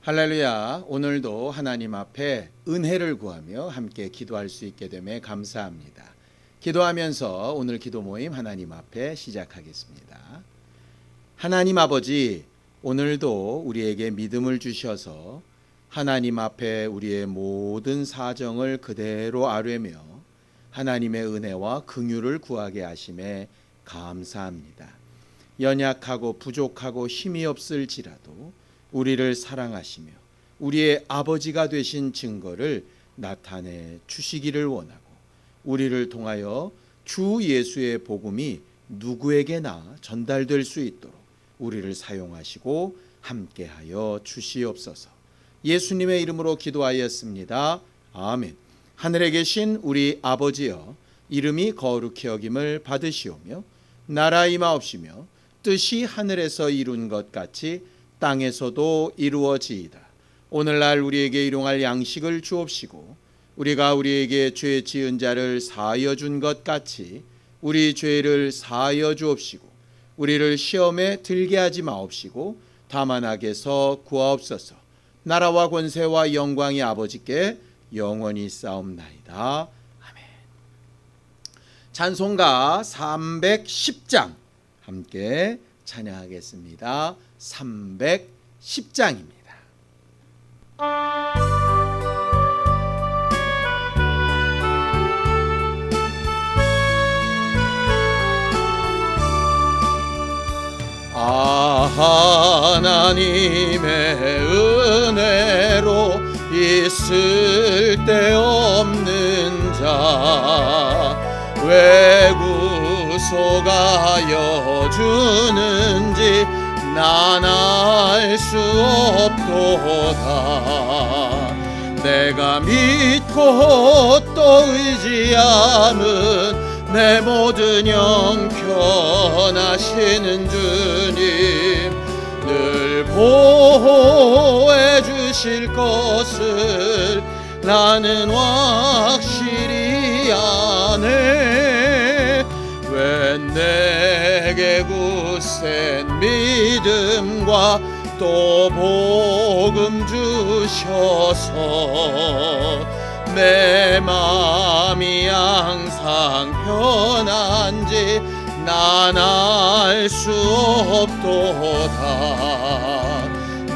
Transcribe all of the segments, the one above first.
할렐루야. 오늘도 하나님 앞에 은혜를 구하며 함께 기도할 수 있게 됨에 감사합니다. 기도하면서 오늘 기도 모임 하나님 앞에 시작하겠습니다. 하나님 아버지, 오늘도 우리에게 믿음을 주셔서 하나님 앞에 우리의 모든 사정을 그대로 아뢰며 하나님의 은혜와 긍휼을 구하게 하심에 감사합니다. 연약하고 부족하고 힘이 없을지라도 우리를 사랑하시며 우리의 아버지가 되신 증거를 나타내 주시기를 원하고, 우리를 통하여 주 예수의 복음이 누구에게나 전달될 수 있도록 우리를 사용하시고 함께하여 주시옵소서. 예수님의 이름으로 기도하였습니다. 아멘. 하늘에 계신 우리 아버지여, 이름이 거룩히 여김을 받으시오며 나라 임하옵시며 뜻이 하늘에서 이룬 것 같이 땅에서도 이루어지이다. 오늘날 우리에게 일용할 양식을 주옵시고, 우리가 우리에게 죄 지은 자를 사하여 준 것 같이 우리 죄를 사하여 주옵시고, 우리를 시험에 들게 하지 마옵시고 다만 악에서 구하옵소서. 나라와 권세와 영광이 아버지께 영원히 싸움나이다. 아멘. 찬송가 310장 함께 찬양하겠습니다. 310장입니다. 하나님의 은혜로 있을 데 없는 자, 왜 구속하여 주는지 난 알 수 없도다. 내가 믿고 또 의지함은 내 모든 형편하시는 주님, 늘 보호해 주실 것을 나는 확실히 아네. 왜 내게 굳센 믿음과 또 복음 주셔서 내 마음이 항상 편한지 난 알 수 없도다.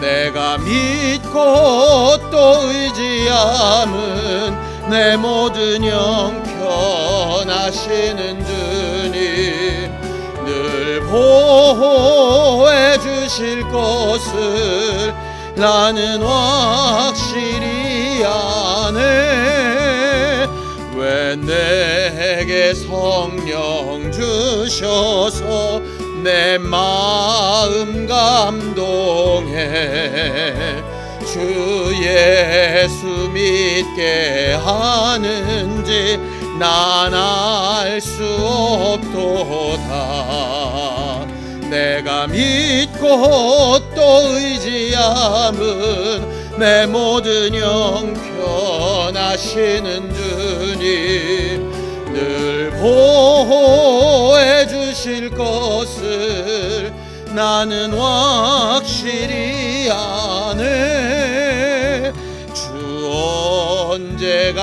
내가 믿고 또 의지함은 내 모든 형편하시는 주님, 늘 보호해 주실 것을 나는 확실히 아네. 왜 내게 성령 주셔서 내 마음 감동해 주 예수 믿게 하는지 난 알 수 없도다. 내가 믿고 또 의지함은 내 모든 형편하시는 주님, 늘 보호해 주실 것을 나는 확실히 아네. 주 언제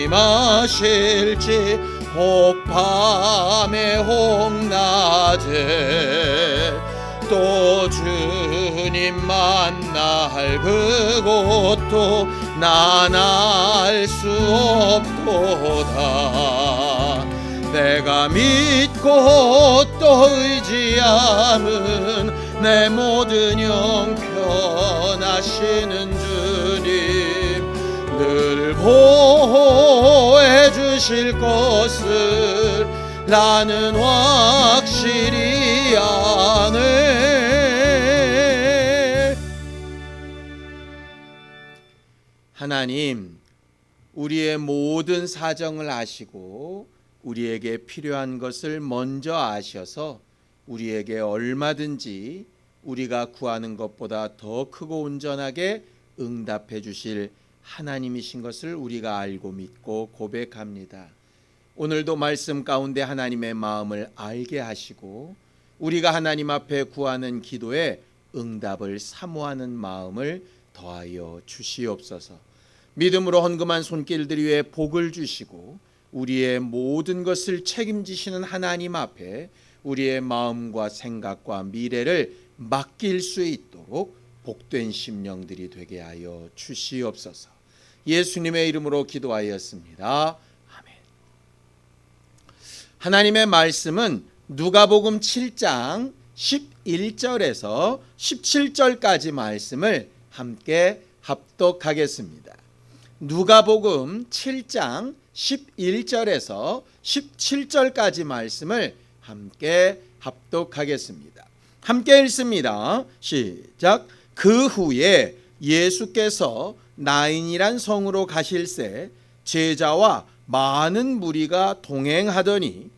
강림하실지 혹 밤에 혹 낮에 또 주님 만날 그곳도 난 알 수 없도다. 내가 믿고 또 의지함은 내 모든 형편하시는 주님, 늘 보호해 주실 것을 나는 확실히 아네. 하나님, 우리의 모든 사정을 아시고 우리에게 필요한 것을 먼저 아셔서 우리에게 얼마든지 우리가 구하는 것보다 더 크고 온전하게 응답해 주실 하나님이신 것을 우리가 알고 믿고 고백합니다. 오늘도 말씀 가운데 하나님의 마음을 알게 하시고 우리가 하나님 앞에 구하는 기도에 응답을 사모하는 마음을 더하여 주시옵소서. 믿음으로 헌금한 손길들 위에 복을 주시고 우리의 모든 것을 책임지시는 하나님 앞에 우리의 마음과 생각과 미래를 맡길 수 있도록 복된 심령들이 되게 하여 주시옵소서. 예수님의 이름으로 기도하였습니다. 아멘. 하나님의 말씀은 누가복음 7장 11절에서 17절까지 말씀을 함께 합독하겠습니다. 누가복음 7장 11절에서 17절까지 말씀을 함께 합독하겠습니다. 함께 읽습니다. 시작. 그 후에 예수께서 나인이란 성으로 가실새 제자와 많은 무리가 동행하더니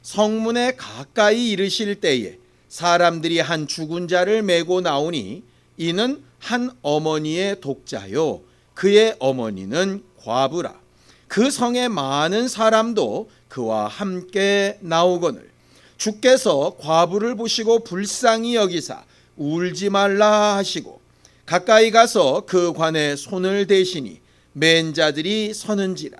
성문에 가까이 이르실 때에 사람들이 한 죽은 자를 메고 나오니 이는 한 어머니의 독자요 그의 어머니는 과부라. 그 성에 많은 사람도 그와 함께 나오거늘 주께서 과부를 보시고 불쌍히 여기사 울지 말라 하시고 가까이 가서 그 관에 손을 대시니 맨 자들이 서는지라.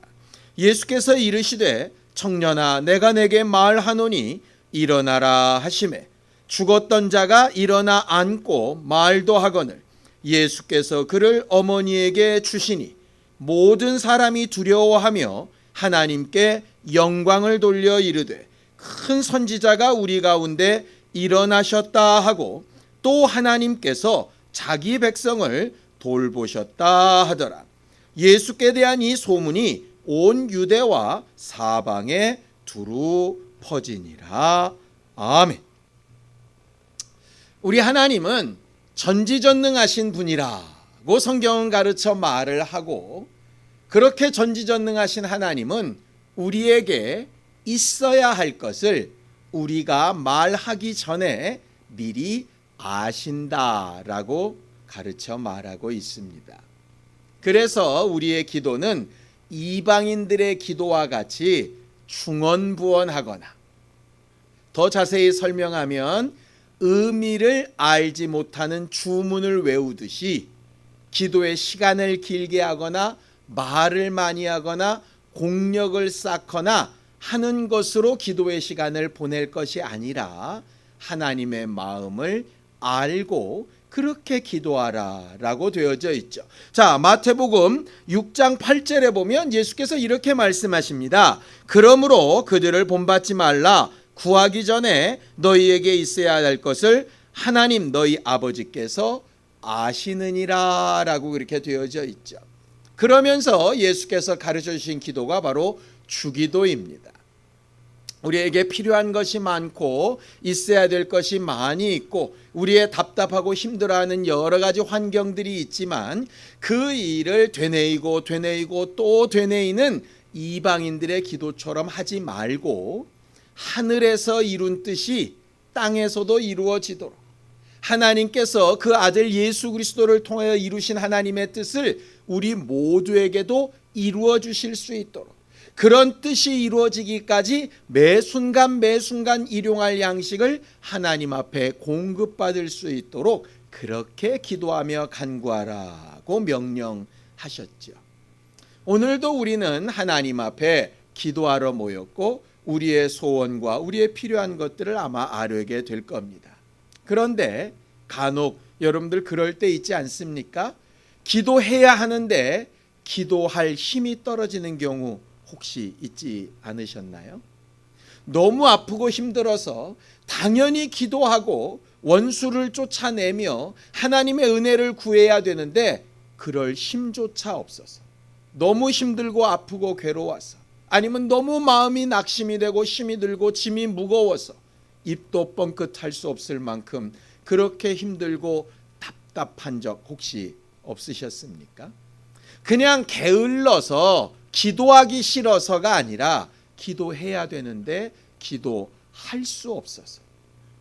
예수께서 이르시되 청년아 내가 내게 말하노니 일어나라 하시매 죽었던 자가 일어나 앉고 말도 하거늘 예수께서 그를 어머니에게 주시니 모든 사람이 두려워하며 하나님께 영광을 돌려 이르되 큰 선지자가 우리 가운데 일어나셨다 하고 또 하나님께서 자기 백성을 돌보셨다 하더라. 예수께 대한 이 소문이 온 유대와 사방에 두루 퍼지니라. 아멘. 우리 하나님은 전지전능하신 분이라고 성경은 가르쳐 말을 하고 그렇게 전지전능하신 하나님은 우리에게 있어야 할 것을 우리가 말하기 전에 미리 아신다라고 가르쳐 말하고 있습니다. 그래서 우리의 기도는 이방인들의 기도와 같이 충언부언하거나 더 자세히 설명하면 의미를 알지 못하는 주문을 외우듯이 기도의 시간을 길게 하거나 말을 많이 하거나 공력을 쌓거나 하는 것으로 기도의 시간을 보낼 것이 아니라 하나님의 마음을 알고 그렇게 기도하라라고 되어져 있죠. 자, 마태복음 6장 8절에 보면 예수께서 이렇게 말씀하십니다. 그러므로 그들을 본받지 말라. 구하기 전에 너희에게 있어야 할 것을 하나님 너희 아버지께서 아시느니라 라고 그렇게 되어져 있죠. 그러면서 예수께서 가르쳐 주신 기도가 바로 주기도입니다. 우리에게 필요한 것이 많고 있어야 될 것이 많이 있고 우리의 답답하고 힘들어하는 여러 가지 환경들이 있지만 그 일을 되뇌이고 또 되뇌이는 이방인들의 기도처럼 하지 말고 하늘에서 이룬 뜻이 땅에서도 이루어지도록 하나님께서 그 아들 예수 그리스도를 통하여 이루신 하나님의 뜻을 우리 모두에게도 이루어 주실 수 있도록 그런 뜻이 이루어지기까지 매 순간 일용할 양식을 하나님 앞에 공급받을 수 있도록 그렇게 기도하며 간구하라고 명령하셨죠. 오늘도 우리는 하나님 앞에 기도하러 모였고 우리의 소원과 우리의 필요한 것들을 아마 아뢰게 될 겁니다. 그런데 간혹 여러분들 그럴 때 있지 않습니까? 기도해야 하는데 기도할 힘이 떨어지는 경우 혹시 있지 않으셨나요? 너무 아프고 힘들어서 당연히 기도하고 원수를 쫓아내며 하나님의 은혜를 구해야 되는데 그럴 힘조차 없어서 너무 힘들고 아프고 괴로워서 아니면 너무 마음이 낙심이 되고 힘이 들고 짐이 무거워서 입도 뻥끗할 수 없을 만큼 그렇게 힘들고 답답한 적 혹시 없으셨습니까? 그냥 게을러서 기도하기 싫어서가 아니라 기도해야 되는데 기도할 수 없어서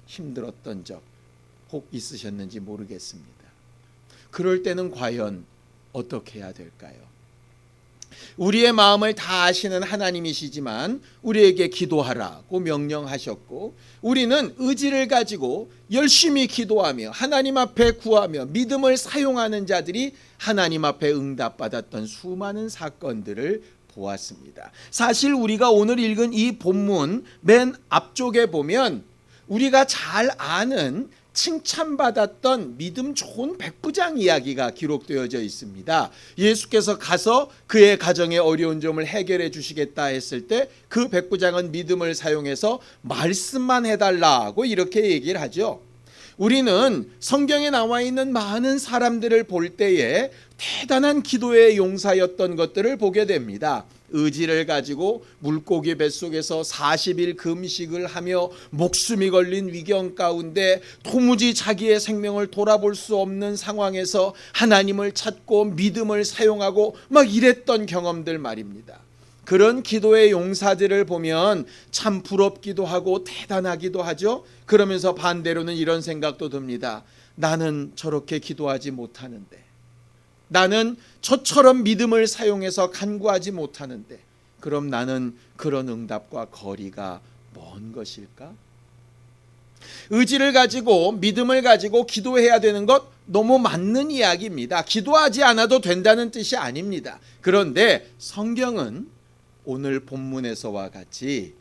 힘들었던 적 혹 있으셨는지 모르겠습니다. 그럴 때는 과연 어떻게 해야 될까요? 우리의 마음을 다 아시는 하나님이시지만 우리에게 기도하라고 명령하셨고, 우리는 의지를 가지고 열심히 기도하며 하나님 앞에 구하며 믿음을 사용하는 자들이 하나님 앞에 응답받았던 수많은 사건들을 보았습니다. 사실 우리가 오늘 읽은 이 본문 맨 앞쪽에 보면 우리가 잘 아는 칭찬받았던 믿음 좋은 백부장 이야기가 기록되어져 있습니다. 예수께서 가서 그의 가정의 어려운 점을 해결해 주시겠다 했을 때 그 백부장은 믿음을 사용해서 말씀만 해달라고 이렇게 얘기를 하죠. 우리는 성경에 나와 있는 많은 사람들을 볼 때에 대단한 기도의 용사였던 것들을 보게 됩니다. 의지를 가지고 물고기 뱃속에서 40일 금식을 하며 목숨이 걸린 위경 가운데 도무지 자기의 생명을 돌아볼 수 없는 상황에서 하나님을 찾고 믿음을 사용하고 막 이랬던 경험들 말입니다. 그런 기도의 용사들을 보면 참 부럽기도 하고 대단하기도 하죠. 그러면서 반대로는 이런 생각도 듭니다. 나는 저렇게 기도하지 못하는데, 나는 저처럼 믿음을 사용해서 간구하지 못하는데, 그럼 나는 그런 응답과 거리가 먼 것일까? 의지를 가지고 믿음을 가지고 기도해야 되는 것 너무 맞는 이야기입니다. 기도하지 않아도 된다는 뜻이 아닙니다. 그런데 성경은 오늘 본문에서와 같이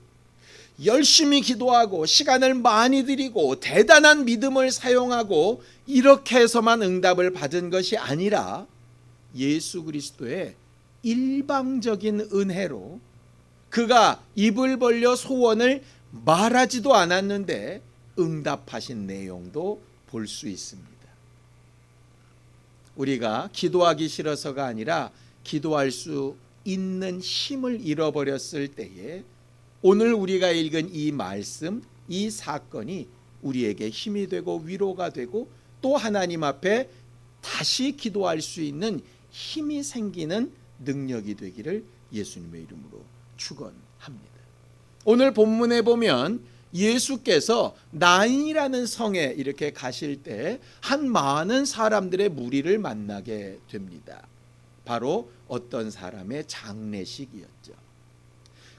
열심히 기도하고 시간을 많이 들이고 대단한 믿음을 사용하고 이렇게 해서만 응답을 받은 것이 아니라 예수 그리스도의 일방적인 은혜로 그가 입을 벌려 소원을 말하지도 않았는데 응답하신 내용도 볼 수 있습니다. 우리가 기도하기 싫어서가 아니라 기도할 수 있는 힘을 잃어버렸을 때에 오늘 우리가 읽은 이 말씀, 이 사건이 우리에게 힘이 되고 위로가 되고 또 하나님 앞에 다시 기도할 수 있는 힘이 생기는 능력이 되기를 예수님의 이름으로 축원합니다. 오늘 본문에 보면 예수께서 나인이라는 성에 이렇게 가실 때 한 많은 사람들의 무리를 만나게 됩니다. 바로 어떤 사람의 장례식이었죠.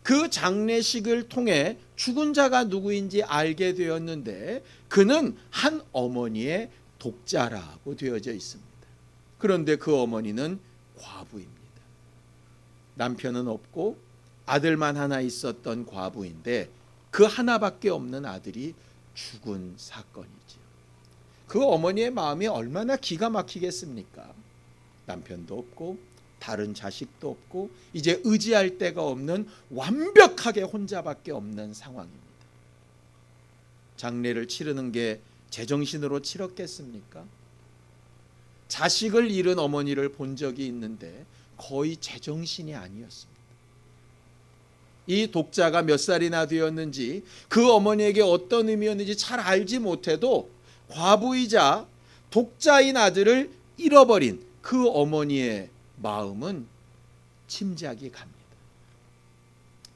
그 장례식을 통해 죽은 자가 누구인지 알게 되었는데 그는 한 어머니의 독자라고 되어져 있습니다. 그런데 그 어머니는 과부입니다. 남편은 없고 아들만 하나 있었던 과부인데 그 하나밖에 없는 아들이 죽은 사건이죠. 그 어머니의 마음이 얼마나 기가 막히겠습니까? 남편도 없고 다른 자식도 없고 이제 의지할 데가 없는 완벽하게 혼자밖에 없는 상황입니다. 장례를 치르는 게 제정신으로 치렀겠습니까? 자식을 잃은 어머니를 본 적이 있는데 거의 제정신이 아니었습니다. 이 독자가 몇 살이나 되었는지 그 어머니에게 어떤 의미였는지 잘 알지 못해도 과부이자 독자인 아들을 잃어버린 그 어머니의 마음은 짐작이 갑니다.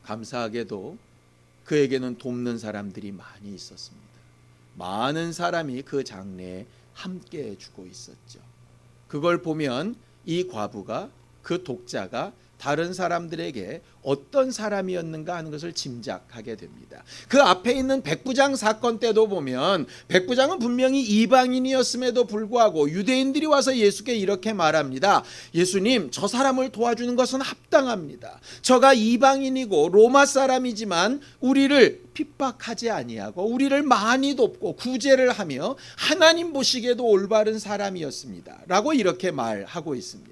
감사하게도 그에게는 돕는 사람들이 많이 있었습니다. 많은 사람이 그 장례에 함께 해주고 있었죠. 그걸 보면 이 과부가 그 독자가 다른 사람들에게 어떤 사람이었는가 하는 것을 짐작하게 됩니다. 그 앞에 있는 백부장 사건 때도 보면 백부장은 분명히 이방인이었음에도 불구하고 유대인들이 와서 예수께 이렇게 말합니다. 예수님, 저 사람을 도와주는 것은 합당합니다. 저가 이방인이고 로마 사람이지만 우리를 핍박하지 아니하고 우리를 많이 돕고 구제를 하며 하나님 보시기에도 올바른 사람이었습니다. 라고 이렇게 말하고 있습니다.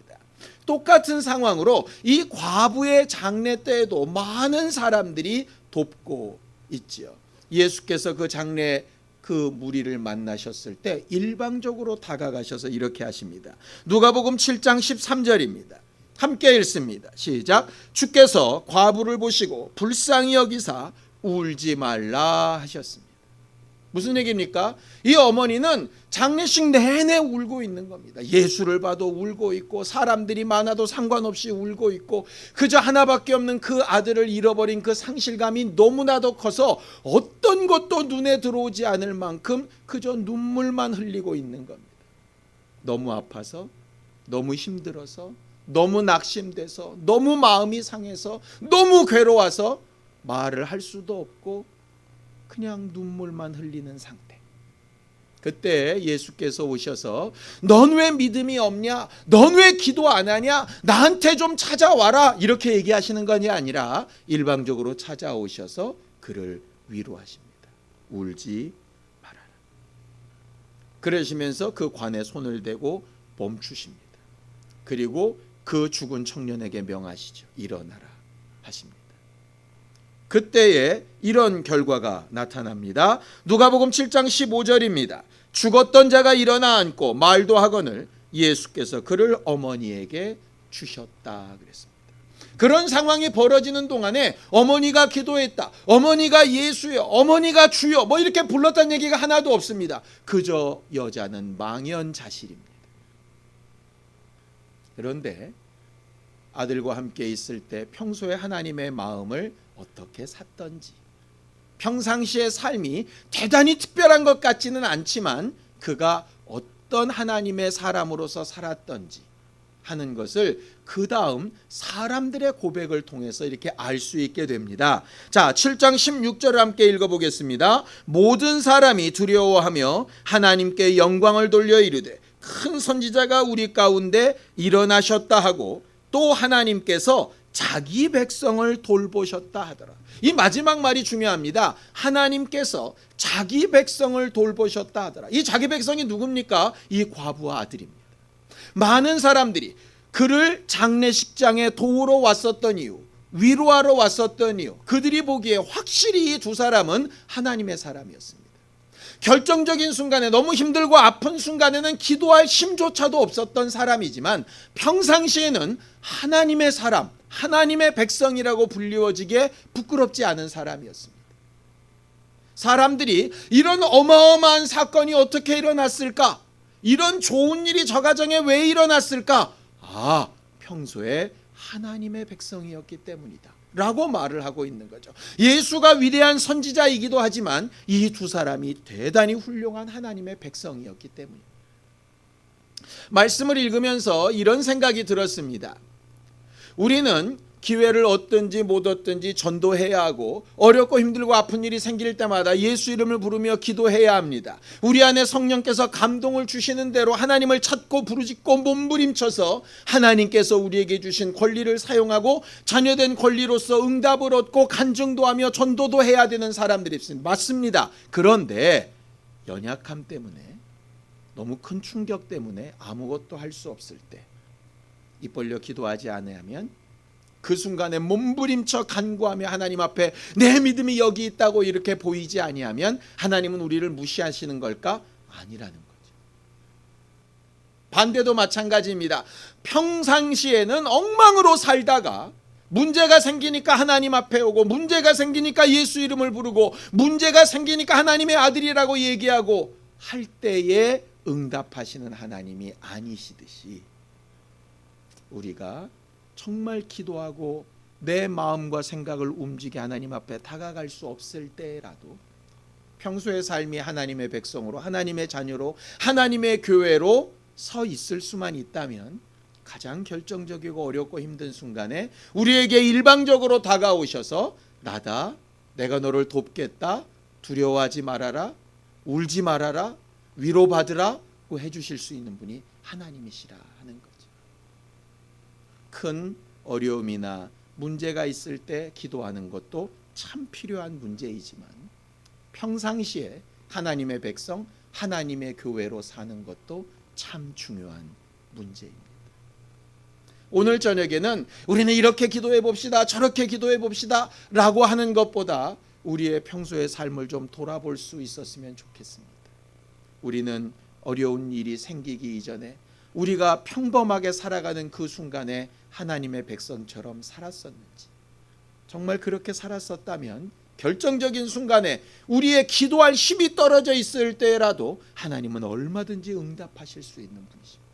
똑같은 상황으로 이 과부의 장례 때에도 많은 사람들이 돕고 있지요. 예수께서 그 장례 그 무리를 만나셨을 때 일방적으로 다가가셔서 이렇게 하십니다. 누가복음 7장 13절입니다. 함께 읽습니다. 시작. 주께서 과부를 보시고 불쌍히 여기사 울지 말라 하셨습니다. 무슨 얘기입니까? 이 어머니는 장례식 내내 울고 있는 겁니다. 예수를 봐도 울고 있고 사람들이 많아도 상관없이 울고 있고 그저 하나밖에 없는 그 아들을 잃어버린 그 상실감이 너무나도 커서 어떤 것도 눈에 들어오지 않을 만큼 그저 눈물만 흘리고 있는 겁니다. 너무 아파서, 너무 힘들어서, 너무 낙심돼서, 너무 마음이 상해서, 너무 괴로워서 말을 할 수도 없고 그냥 눈물만 흘리는 상태. 그때 예수께서 오셔서 넌 왜 믿음이 없냐? 넌 왜 기도 안 하냐? 나한테 좀 찾아와라. 이렇게 얘기하시는 것이 아니라 일방적으로 찾아오셔서 그를 위로하십니다. 울지 말아라. 그러시면서 그 관에 손을 대고 멈추십니다. 그리고 그 죽은 청년에게 명하시죠. 일어나라 하십니다. 그때에 이런 결과가 나타납니다. 누가복음 7장 15절입니다. 죽었던 자가 일어나 앉고 말도 하거늘 예수께서 그를 어머니에게 주셨다 그랬습니다. 그런 상황이 벌어지는 동안에 어머니가 기도했다, 어머니가 예수여, 어머니가 주여 뭐 이렇게 불렀다는 얘기가 하나도 없습니다. 그저 여자는 망연자실입니다. 그런데 아들과 함께 있을 때 평소에 하나님의 마음을 어떻게 샀던지, 평상시의 삶이 대단히 특별한 것 같지는 않지만 그가 어떤 하나님의 사람으로서 살았던지 하는 것을 그 다음 사람들의 고백을 통해서 이렇게 알 수 있게 됩니다. 자, 7장 16절을 함께 읽어보겠습니다. 모든 사람이 두려워하며 하나님께 영광을 돌려 이르되 큰 선지자가 우리 가운데 일어나셨다 하고 또 하나님께서 자기 백성을 돌보셨다 하더라. 이 마지막 말이 중요합니다. 하나님께서 자기 백성을 돌보셨다 하더라. 이 자기 백성이 누굽니까? 이 과부와 아들입니다. 많은 사람들이 그를 장례식장에 도우러 왔었던 이유, 위로하러 왔었던 이유, 그들이 보기에 확실히 이 두 사람은 하나님의 사람이었습니다. 결정적인 순간에, 너무 힘들고 아픈 순간에는 기도할 힘조차도 없었던 사람이지만 평상시에는 하나님의 사람, 하나님의 백성이라고 불리워지기에 부끄럽지 않은 사람이었습니다. 사람들이 이런 어마어마한 사건이 어떻게 일어났을까? 이런 좋은 일이 저 가정에 왜 일어났을까? 아, 평소에 하나님의 백성이었기 때문이다 라고 말을 하고 있는 거죠. 예수가 위대한 선지자이기도 하지만 이 두 사람이 대단히 훌륭한 하나님의 백성이었기 때문입니다. 말씀을 읽으면서 이런 생각이 들었습니다. 우리는 기회를 얻든지 못 얻든지 전도해야 하고 어렵고 힘들고 아픈 일이 생길 때마다 예수 이름을 부르며 기도해야 합니다. 우리 안에 성령께서 감동을 주시는 대로 하나님을 찾고 부르짖고 몸부림쳐서 하나님께서 우리에게 주신 권리를 사용하고 자녀된 권리로서 응답을 얻고 간증도 하며 전도도 해야 되는 사람들이 있습니다. 맞습니다. 그런데 연약함 때문에, 너무 큰 충격 때문에 아무것도 할 수 없을 때, 입 벌려 기도하지 않으면, 그 순간에 몸부림쳐 간구하며 하나님 앞에 내 믿음이 여기 있다고 이렇게 보이지 아니하면 하나님은 우리를 무시하시는 걸까? 아니라는 거죠. 반대도 마찬가지입니다. 평상시에는 엉망으로 살다가 문제가 생기니까 하나님 앞에 오고, 문제가 생기니까 예수 이름을 부르고, 문제가 생기니까 하나님의 아들이라고 얘기하고 할 때에 응답하시는 하나님이 아니시듯이, 우리가 정말 기도하고 내 마음과 생각을 움직여 하나님 앞에 다가갈 수 없을 때라도 평소의 삶이 하나님의 백성으로, 하나님의 자녀로, 하나님의 교회로 서 있을 수만 있다면 가장 결정적이고 어렵고 힘든 순간에 우리에게 일방적으로 다가오셔서 나다, 내가 너를 돕겠다, 두려워하지 말아라, 울지 말아라, 위로받으라고 해주실 수 있는 분이 하나님이시라 하는 거죠. 큰 어려움이나 문제가 있을 때 기도하는 것도 참 필요한 문제이지만 평상시에 하나님의 백성, 하나님의 교회로 사는 것도 참 중요한 문제입니다. 오늘 저녁에는 우리는 이렇게 기도해 봅시다, 저렇게 기도해 봅시다 라고 하는 것보다 우리의 평소의 삶을 좀 돌아볼 수 있었으면 좋겠습니다. 우리는 어려운 일이 생기기 이전에 우리가 평범하게 살아가는 그 순간에 하나님의 백성처럼 살았었는지, 정말 그렇게 살았었다면 결정적인 순간에 우리의 기도할 힘이 떨어져 있을 때라도 하나님은 얼마든지 응답하실 수 있는 분이십니다.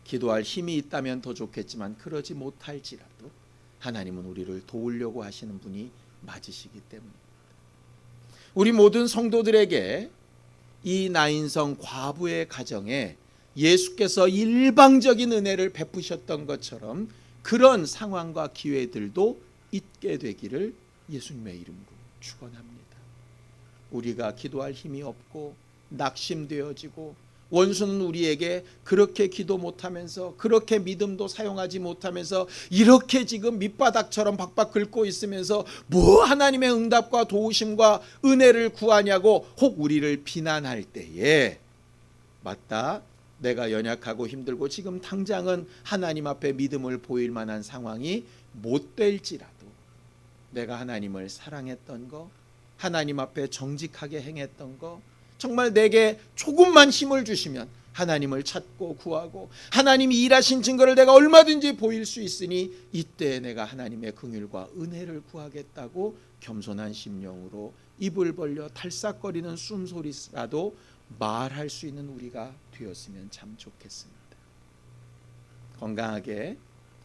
기도할 힘이 있다면 더 좋겠지만 그러지 못할지라도 하나님은 우리를 도우려고 하시는 분이 맞으시기 때문입니다. 우리 모든 성도들에게 이 나인성 과부의 가정에 예수께서 일방적인 은혜를 베푸셨던 것처럼 그런 상황과 기회들도 있게 되기를 예수님의 이름으로 축원합니다. 우리가 기도할 힘이 없고 낙심되어지고 원수는 우리에게 그렇게 기도 못하면서 그렇게 믿음도 사용하지 못하면서 이렇게 지금 밑바닥처럼 박박 긁고 있으면서 뭐 하나님의 응답과 도우심과 은혜를 구하냐고 혹 우리를 비난할 때에 맞다, 내가 연약하고 힘들고 지금 당장은 하나님 앞에 믿음을 보일 만한 상황이 못 될지라도 내가 하나님을 사랑했던 거, 하나님 앞에 정직하게 행했던 거, 정말 내게 조금만 힘을 주시면 하나님을 찾고 구하고 하나님이 일하신 증거를 내가 얼마든지 보일 수 있으니 이때 내가 하나님의 긍휼과 은혜를 구하겠다고 겸손한 심령으로 입을 벌려 탈싹거리는 숨소리라도 말할 수 있는 우리가 되었으면 참 좋겠습니다. 건강하게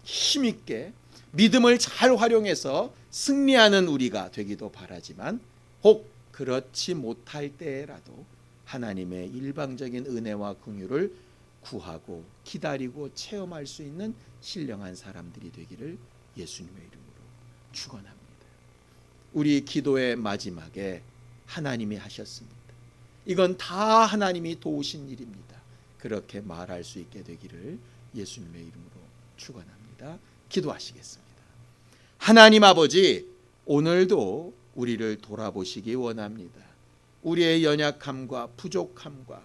힘있게 믿음을 잘 활용해서 승리하는 우리가 되기도 바라지만 혹 그렇지 못할 때라도 하나님의 일방적인 은혜와 긍휼을 구하고 기다리고 체험할 수 있는 신령한 사람들이 되기를 예수님의 이름으로 축원합니다. 우리 기도의 마지막에 하나님이 하셨습니다. 이건 다 하나님이 도우신 일입니다. 그렇게 말할 수 있게 되기를 예수님의 이름으로 축원합니다. 기도하시겠습니다. 하나님 아버지, 오늘도 우리를 돌아보시기 원합니다. 우리의 연약함과 부족함과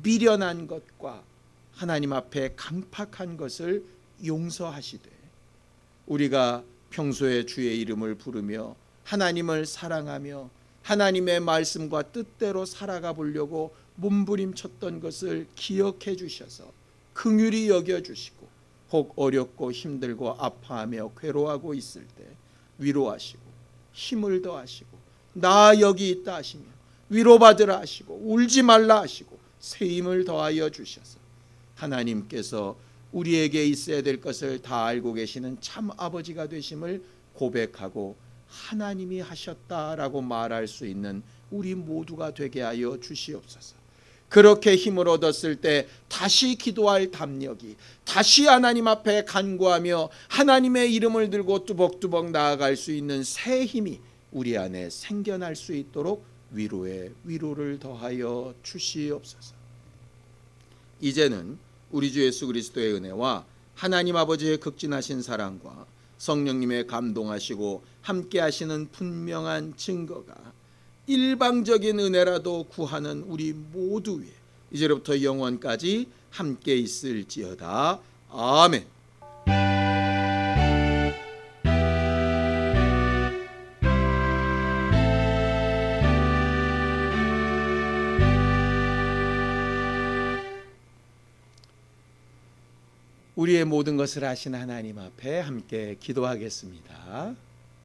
미련한 것과 하나님 앞에 강팍한 것을 용서하시되 우리가 평소에 주의 이름을 부르며 하나님을 사랑하며 하나님의 말씀과 뜻대로 살아가 보려고 몸부림쳤던 것을 기억해 주셔서 긍휼히 여겨 주시고 혹 어렵고 힘들고 아파하며 괴로워하고 있을 때 위로하시고 힘을 더하시고 나 여기 있다 하시며 위로받으라 하시고 울지 말라 하시고 새 힘을 더하여 주셔서 하나님께서 우리에게 있어야 될 것을 다 알고 계시는 참 아버지가 되심을 고백하고 하나님이 하셨다라고 말할 수 있는 우리 모두가 되게 하여 주시옵소서. 그렇게 힘을 얻었을 때 다시 기도할 담력이, 다시 하나님 앞에 간구하며 하나님의 이름을 들고 뚜벅뚜벅 나아갈 수 있는 새 힘이 우리 안에 생겨날 수 있도록 위로에 위로를 더하여 주시옵소서. 이제는 우리 주 예수 그리스도의 은혜와 하나님 아버지의 극진하신 사랑과 성령님의 감동하시고 함께 하시는 분명한 증거가 일방적인 은혜라도 구하는 우리 모두 위에 이제로부터 영원까지 함께 있을지어다. 아멘. 우리의 모든 것을 아신 하나님 앞에 함께 기도하겠습니다.